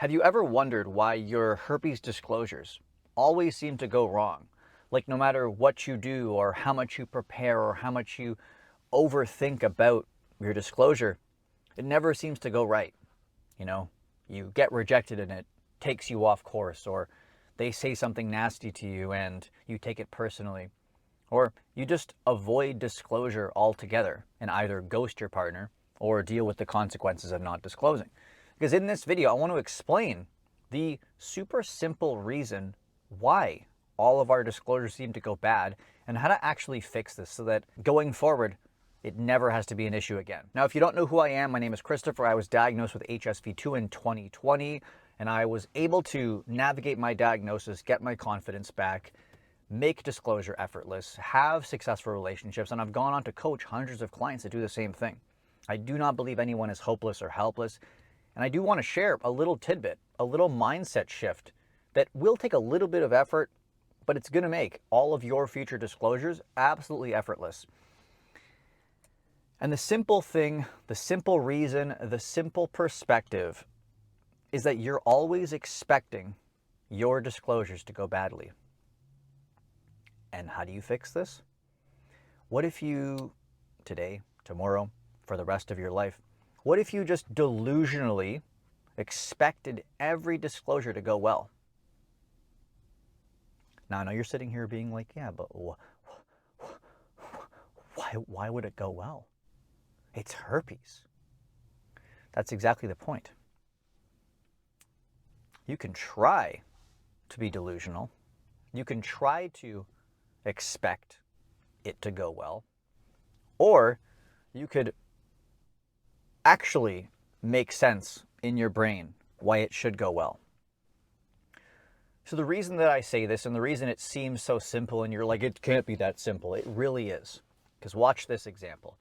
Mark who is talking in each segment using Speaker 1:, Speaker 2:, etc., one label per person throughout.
Speaker 1: Have you ever wondered why your herpes disclosures always seem to go wrong? Like no matter what you do or how much you prepare or how much you overthink about your disclosure, it never seems to go right. You know, you get rejected and it takes you off course, or they say something nasty to you and you take it personally, or you just avoid disclosure altogether and either ghost your partner or deal with the consequences of not disclosing. Because in this video, I want to explain the super simple reason why all of our disclosures seem to go bad and how to actually fix this so that going forward, it never has to be an issue again. Now, if you don't know who I am, my name is Christopher. I was diagnosed with HSV2 in 2020, and I was able to navigate my diagnosis, get my confidence back, make disclosure effortless, have successful relationships, and I've gone on to coach hundreds of clients that do the same thing. I do not believe anyone is hopeless or helpless, and I do want to share a little tidbit, a little mindset shift that will take a little bit of effort, but it's going to make all of your future disclosures absolutely effortless. And the simple thing, the simple reason, the simple perspective is that you're always expecting your disclosures to go badly. And how do you fix this? What if you, today, tomorrow, for the rest of your life, what if you just delusionally expected every disclosure to go well? Now, I know you're sitting here being like, yeah, but why would it go well? It's herpes. That's exactly the point. You can try to be delusional. You can try to expect it to go well. Or you could actually make sense in your brain why it should go well. So the reason that I say this and the reason it seems so simple and you're like, it can't be that simple, it really is. Because watch this example.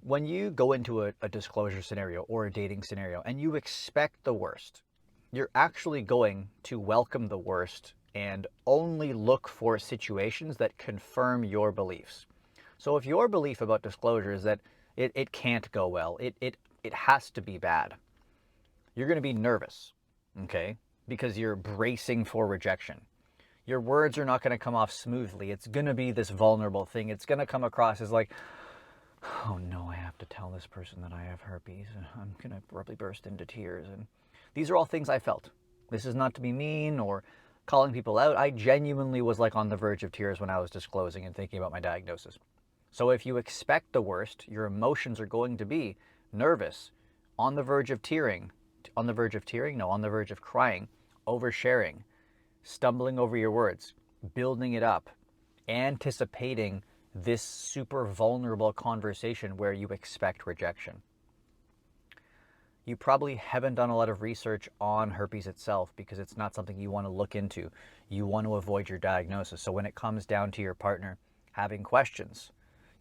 Speaker 1: When you go into a disclosure scenario or a dating scenario and you expect the worst, you're actually going to welcome the worst and only look for situations that confirm your beliefs. So if your belief about disclosure is that it can't go well, it has to be bad, you're going to be nervous, okay? Because you're bracing for rejection. Your words are not going to come off smoothly. It's going to be this vulnerable thing. It's going to come across as like, oh no, I have to tell this person that I have herpes. I'm going to probably burst into tears. And these are all things I felt. This is not to be mean or calling people out. I genuinely was like on the verge of tears when I was disclosing and thinking about my diagnosis. So if you expect the worst, your emotions are going to be nervous, on the verge of tearing, on the verge of crying, oversharing, stumbling over your words, building it up, anticipating this super vulnerable conversation where you expect rejection. You probably haven't done a lot of research on herpes itself because it's not something you want to look into. You want to avoid your diagnosis. So when it comes down to your partner having questions,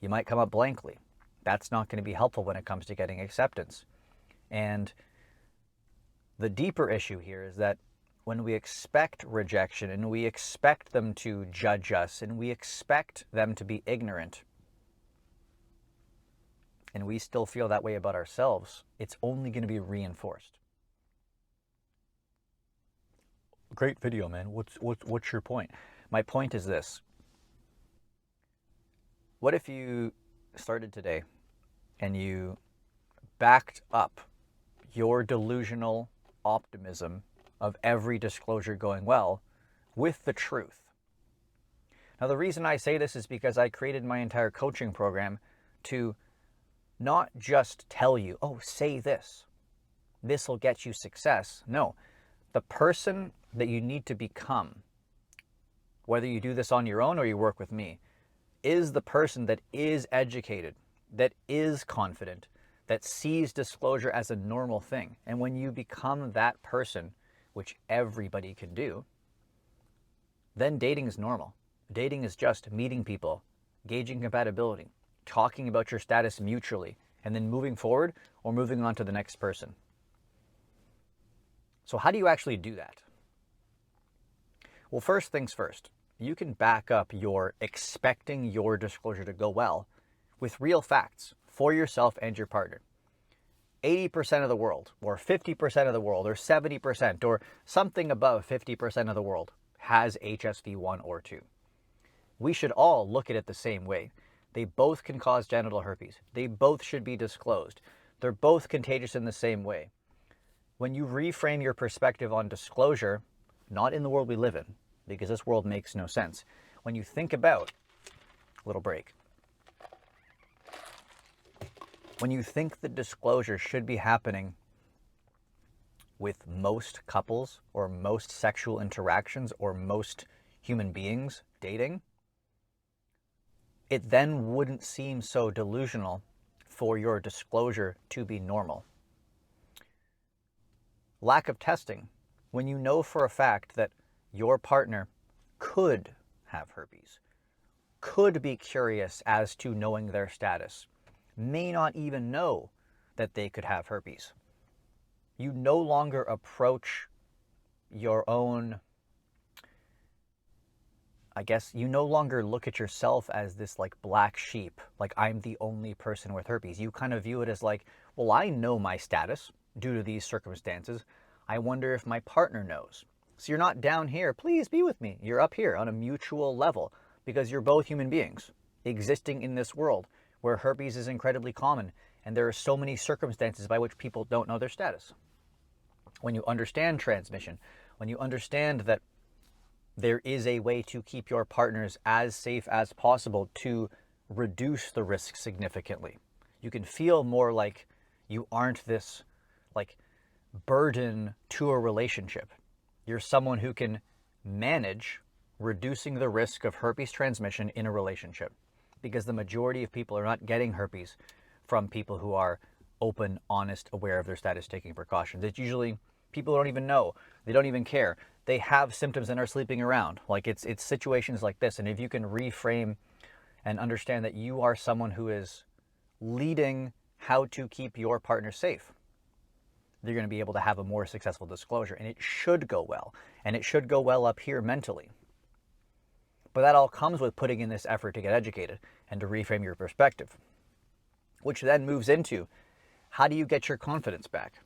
Speaker 1: you might come up blankly. That's not going to be helpful when it comes to getting acceptance. And the deeper issue here is that when we expect rejection and we expect them to judge us and we expect them to be ignorant, and we still feel that way about ourselves, it's only going to be reinforced. Great video, man. What's your point? My point is this. What if you started today and you backed up your delusional optimism of every disclosure going well with the truth? Now, the reason I say this is because I created my entire coaching program to not just tell you, oh, say this. This will get you success. No, the person that you need to become, whether you do this on your own or you work with me, is the person that is educated, that is confident, that sees disclosure as a normal thing. And when you become that person, which everybody can do, then dating is normal. Dating is just meeting people, gauging compatibility, talking about your status mutually, and then moving forward or moving on to the next person. So how do you actually do that? Well, first things first, you can back up your expecting your disclosure to go well with real facts for yourself and your partner. 80% of the world, or 50% of the world, or 70%, or something above 50% of the world has HSV1 or 2. We should all look at it the same way. They both can cause genital herpes. They both should be disclosed. They're both contagious in the same way. When you reframe your perspective on disclosure, not in the world we live in, because this world makes no sense. When you think about, little break, when you think the disclosure should be happening with most couples or most sexual interactions or most human beings dating, it then wouldn't seem so delusional for your disclosure to be normal. Lack of testing. When you know for a fact that your partner could have herpes, could be curious as to knowing their status, may not even know that they could have herpes, you no longer approach your own, you no longer look at yourself as this like black sheep, like I'm the only person with herpes. You kind of view it as like, well, I know my status due to these circumstances. I wonder if my partner knows. So you're not down here, please be with me. You're up here on a mutual level because you're both human beings existing in this world where herpes is incredibly common and there are so many circumstances by which people don't know their status. When you understand transmission, when you understand that there is a way to keep your partners as safe as possible to reduce the risk significantly, you can feel more like you aren't this like burden to a relationship. You're someone who can manage reducing the risk of herpes transmission in a relationship, because the majority of people are not getting herpes from people who are open, honest, aware of their status, taking precautions. It's usually people who don't even know. They don't even care. They have symptoms and are sleeping around. Like it's situations like this. And if you can reframe and understand that you are someone who is leading how to keep your partner safe, you're going to be able to have a more successful disclosure. And it should go well. And it should go well up here mentally. But that all comes with putting in this effort to get educated and to reframe your perspective, which then moves into, how do you get your confidence back?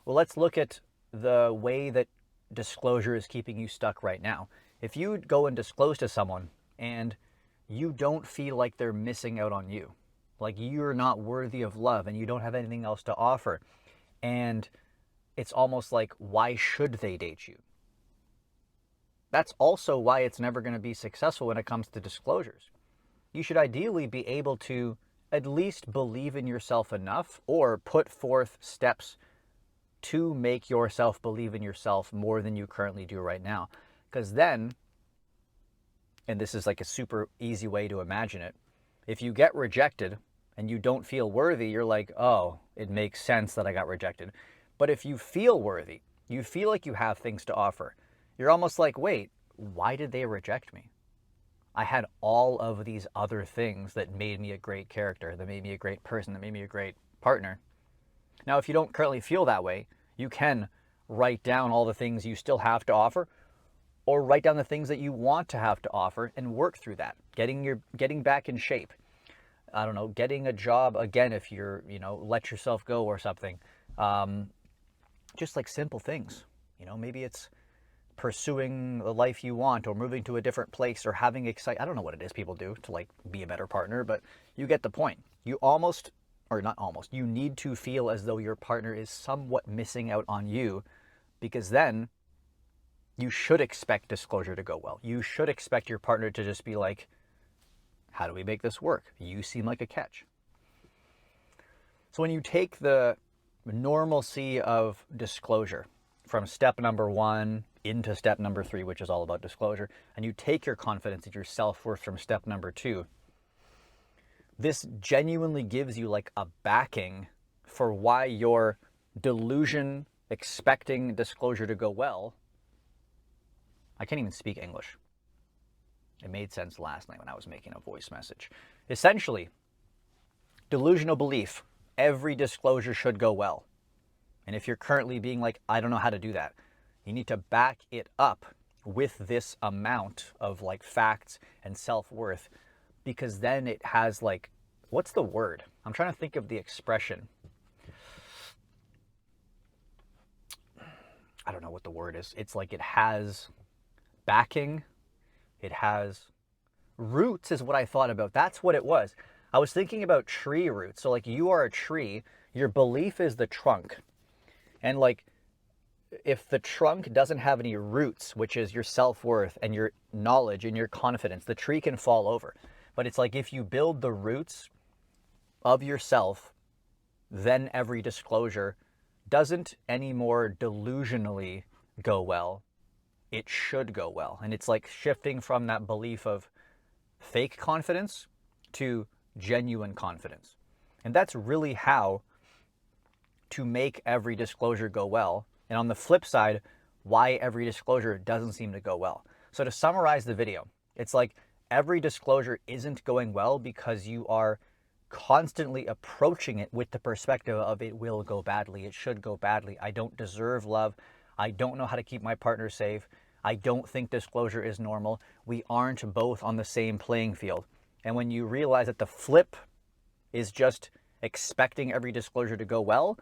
Speaker 1: Well, let's look at the way that disclosure is keeping you stuck right now. If you go and disclose to someone and you don't feel like they're missing out on you, like you're not worthy of love and you don't have anything else to offer, and it's almost like, why should they date you? That's also why it's never going to be successful when it comes to disclosures. You should ideally be able to at least believe in yourself enough or put forth steps to make yourself believe in yourself more than you currently do right now. Because then, and this is like a super easy way to imagine it, if you get rejected and you don't feel worthy, you're like, oh, it makes sense that I got rejected. But if you feel worthy, you feel like you have things to offer, you're almost like, wait, why did they reject me? I had all of these other things that made me a great character, that made me a great person, that made me a great partner. Now, if you don't currently feel that way, you can write down all the things you still have to offer, or write down the things that you want to have to offer and work through that. Getting back in shape. I don't know, getting a job again if you're, let yourself go or something. Just like simple things. Maybe it's pursuing the life you want, or moving to a different place, or having I don't know what it is people do to like be a better partner, but you get the point. You you need to feel as though your partner is somewhat missing out on you, because then you should expect disclosure to go well. You should expect your partner to just be like, how do we make this work? You seem like a catch. So when you take the normalcy of disclosure from step number 1 into step number 3, which is all about disclosure, and you take your confidence and your self-worth from step number 2, this genuinely gives you like a backing for why your delusion expecting disclosure to go well. I can't even speak English. It made sense last night when I was making a voice message. Essentially, delusional belief, every disclosure should go well. And if you're currently being like, I don't know how to do that, you need to back it up with this amount of like facts and self-worth, because then it has like, what's the word? I'm trying to think of the expression. I don't know what the word is. It's like it has backing, it has roots is what I thought about. That's what it was. I was thinking about tree roots. So like you are a tree, your belief is the trunk. And like if the trunk doesn't have any roots, which is your self-worth and your knowledge and your confidence, the tree can fall over. But it's like if you build the roots of yourself, then every disclosure doesn't anymore delusionally go well. It should go well. And it's like shifting from that belief of fake confidence to genuine confidence. And that's really how to make every disclosure go well. And on the flip side, why every disclosure doesn't seem to go well. So to summarize the video, it's like every disclosure isn't going well because you are constantly approaching it with the perspective of it will go badly, it should go badly, I don't deserve love, I don't know how to keep my partner safe, I don't think disclosure is normal, we aren't both on the same playing field. And when you realize that the flip is just expecting every disclosure to go well,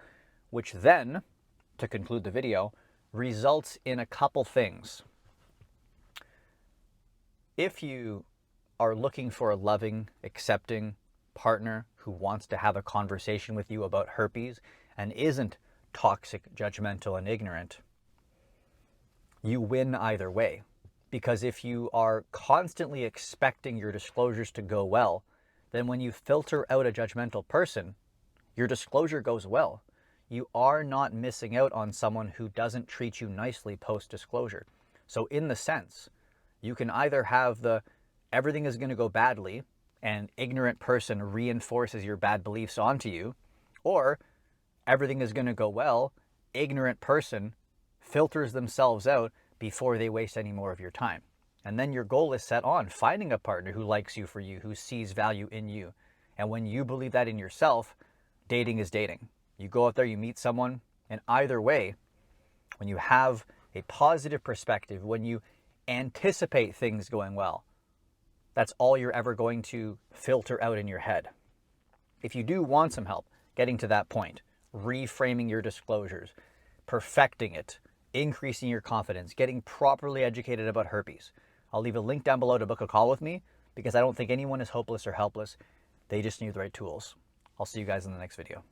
Speaker 1: which then, to conclude the video, results in a couple things. If you are looking for a loving, accepting partner who wants to have a conversation with you about herpes and isn't toxic, judgmental, and ignorant, you win either way. Because if you are constantly expecting your disclosures to go well, then when you filter out a judgmental person, your disclosure goes well. You are not missing out on someone who doesn't treat you nicely post-disclosure. So in the sense, you can either have the everything is going to go badly and ignorant person reinforces your bad beliefs onto you, or everything is going to go well, ignorant person filters themselves out before they waste any more of your time. And then your goal is set on finding a partner who likes you for you, who sees value in you. And when you believe that in yourself, dating is dating. You go out there, you meet someone, and either way, when you have a positive perspective, when you anticipate things going well, that's all you're ever going to filter out in your head. If you do want some help getting to that point, reframing your disclosures, perfecting it, increasing your confidence, getting properly educated about herpes, I'll leave a link down below to book a call with me because I don't think anyone is hopeless or helpless. They just need the right tools. I'll see you guys in the next video.